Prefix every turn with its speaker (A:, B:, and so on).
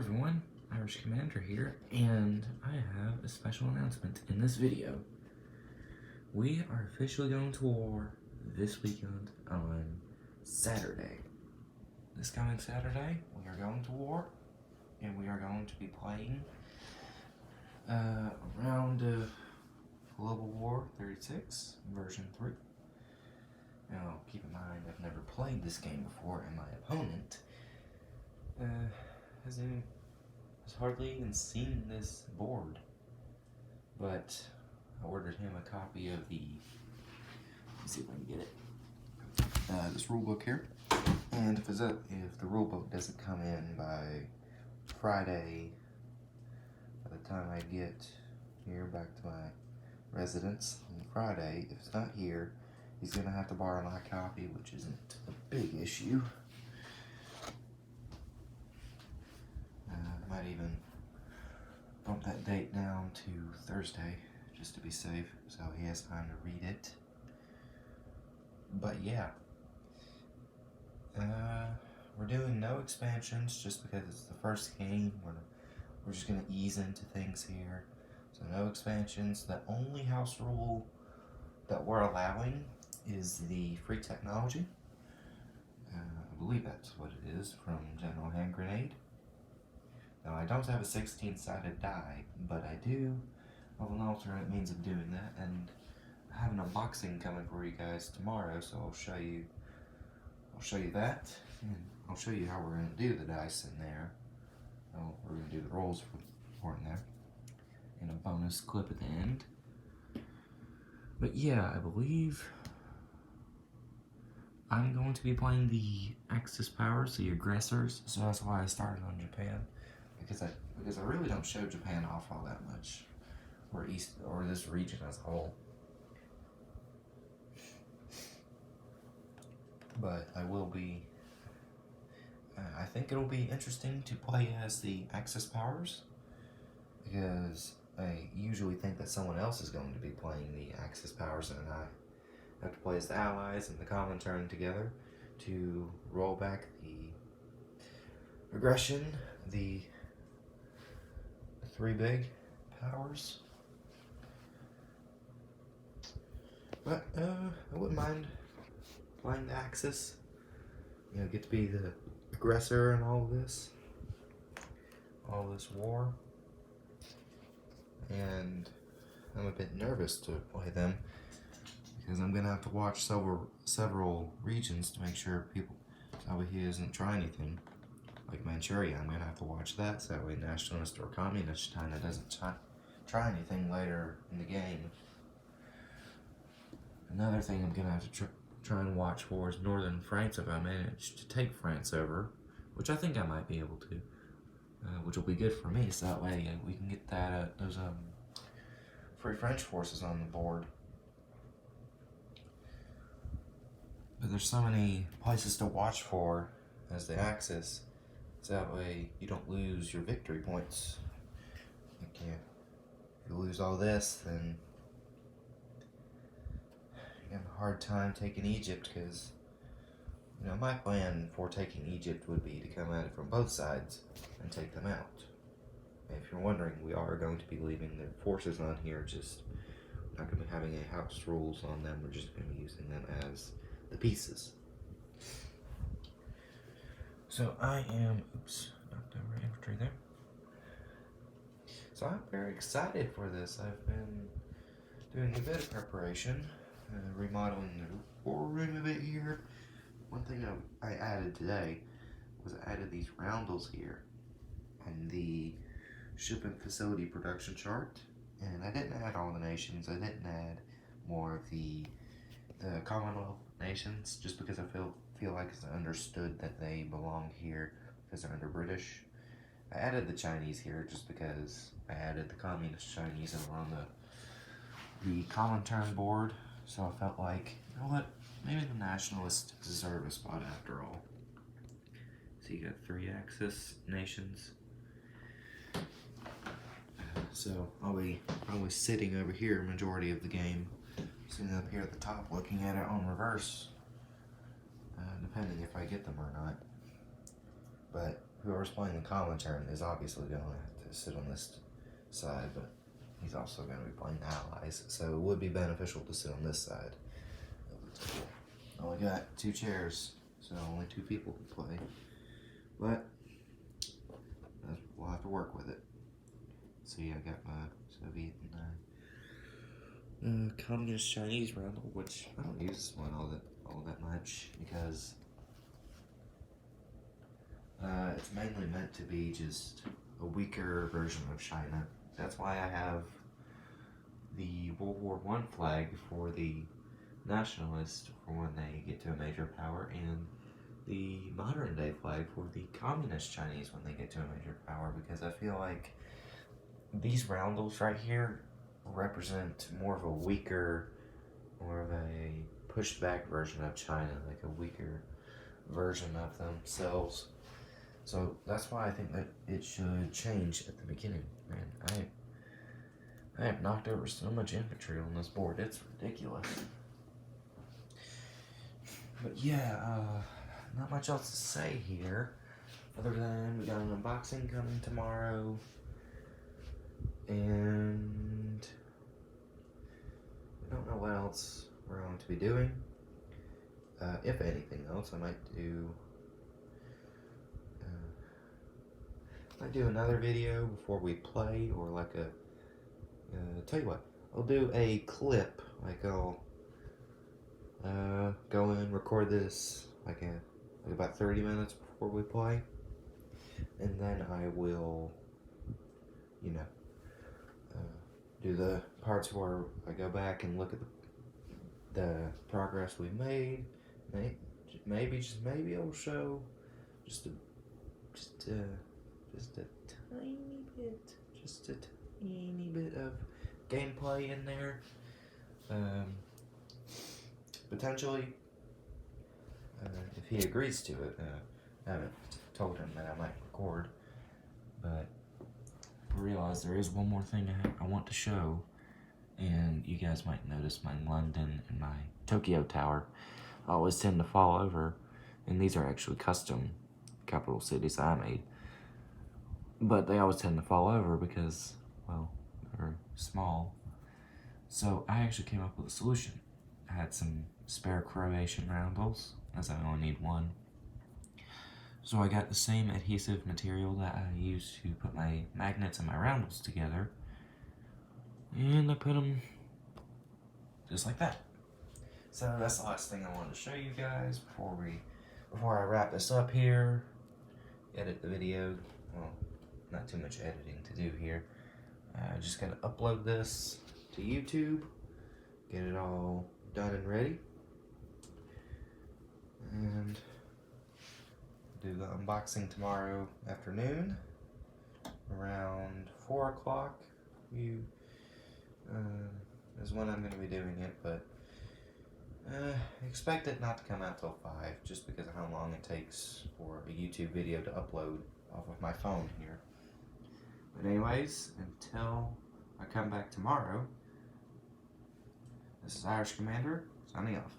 A: everyone, Irish Commander here, and I have a special announcement in this video. We are officially going to war this weekend on Saturday. This coming Saturday, we are going to war, and we are going to be playing a round of Global War 36, version 3. Now, keep in mind, I've never played this game before, and my opponent has hardly even seen this board. But I ordered him a copy of the, let's see if I can get it, this rule book here. And if the rule book doesn't come in by Friday, by the time I get here back to my residence on Friday, if it's not here, he's gonna have to borrow my copy, which isn't a big issue. I might even bump that date down to Thursday, just to be safe, so he has time to read it. But yeah, we're doing no expansions just because it's the first game. We're just gonna ease into things here. So no expansions. The only house rule that we're allowing is the free technology. I believe that's what it is, from General Hand Grenade. Now, I don't have a 16-sided die, but I do have an alternate means of doing that, and I have an unboxing coming for you guys tomorrow, so I'll show you that, and I'll show you how we're going to do the dice in there. We're going to do the rolls for in there, and a bonus clip at the end. But yeah, I believe I'm going to be playing the Axis powers, the aggressors, so that's why I started on Japan. Because I really don't show Japan off all that much, or this region as a whole. But I will be. I think it'll be interesting to play as the Axis powers, because I usually think that someone else is going to be playing the Axis powers, and I have to play as the allies and the Comintern together to roll back the aggression, the three big powers. But I wouldn't mind playing the Axis. You know, get to be the aggressor in all this war. And I'm a bit nervous to play them, because I'm gonna have to watch several regions to make sure he isn't trying anything. Like Manchuria, I'm gonna have to watch that, so that way Nationalist or Communist China doesn't try anything later in the game. Another thing I'm gonna have to try and watch for is Northern France, if I manage to take France over, which I think I might be able to, which will be good for me, so that way we can get those Free French forces on the board. But there's so many places to watch for as the Axis, so that way you don't lose your victory points. If you lose all this, then you have a hard time taking Egypt, because, you know, my plan for taking Egypt would be to come at it from both sides and take them out. And if you're wondering, we are going to be leaving their forces on here, just not going to be having any house rules on them, we're just going to be using them as the pieces. So I am, knocked over infantry there. So I'm very excited for this. I've been doing a bit of preparation, remodeling the war room a bit here. One thing I added today was I added these roundels here and the ship and facility production chart. And I didn't add all the nations. I didn't add more of the Commonwealth nations, just because I feel like it's understood that they belong here because they're under British. I added the Chinese here just because I added the Communist Chinese that were on the Comintern board, so I felt like, you know what, maybe the Nationalists deserve a spot after all. So you got 3 Axis nations. So I'll be probably sitting over here majority of the game, sitting up here at the top looking at it on reverse, depending if I get them or not. But whoever's playing the common turn is obviously going to have to sit on this side, but he's also going to be playing allies, so it would be beneficial to sit on this side of the table. I only got 2 chairs, so only 2 people can play, but we'll have to work with it. See, I got my Soviet and Communist Chinese roundel, which I don't use this one all that much because it's mainly meant to be just a weaker version of China. That's why I have the World War I flag for the nationalists for when they get to a major power, and the modern day flag for the communist Chinese when they get to a major power, because I feel like these roundels right here represent more of a weaker, more of a pushed back version of China, like a weaker version of themselves. So that's why I think that it should change at the beginning. Man, I have knocked over so much infantry on this board, it's ridiculous. But yeah, not much else to say here, other than we got an unboxing coming tomorrow, and I don't know what else we're going to be doing. If anything else, I might do another video before we play, or like tell you what, I'll do a clip, like I'll go in, record this like about 30 minutes before we play, and then I will, do the parts where I go back and look at the progress we made. Maybe I'll show just a tiny bit of gameplay in there. Potentially, if he agrees to it. I haven't told him that I might record, but I realize there is one more thing I want to show, and you guys might notice my London and my Tokyo tower I always tend to fall over, and these are actually custom capital cities I made, but they always tend to fall over because, well, they're small. So I actually came up with a solution. I had some spare Croatian roundels, as I only need one. So I got the same adhesive material that I use to put my magnets and my roundels together, and I put them just like that. So that's the last thing I wanted to show you guys before I wrap this up here, edit the video. Well, not too much editing to do here. I just gotta upload this to YouTube, get it all done and ready, and do the unboxing tomorrow afternoon around 4 o'clock. Is when I'm going to be doing it, but expect it not to come out till 5, just because of how long it takes for a YouTube video to upload off of my phone here. But anyways, until I come back tomorrow, this is Irish Commander, signing off.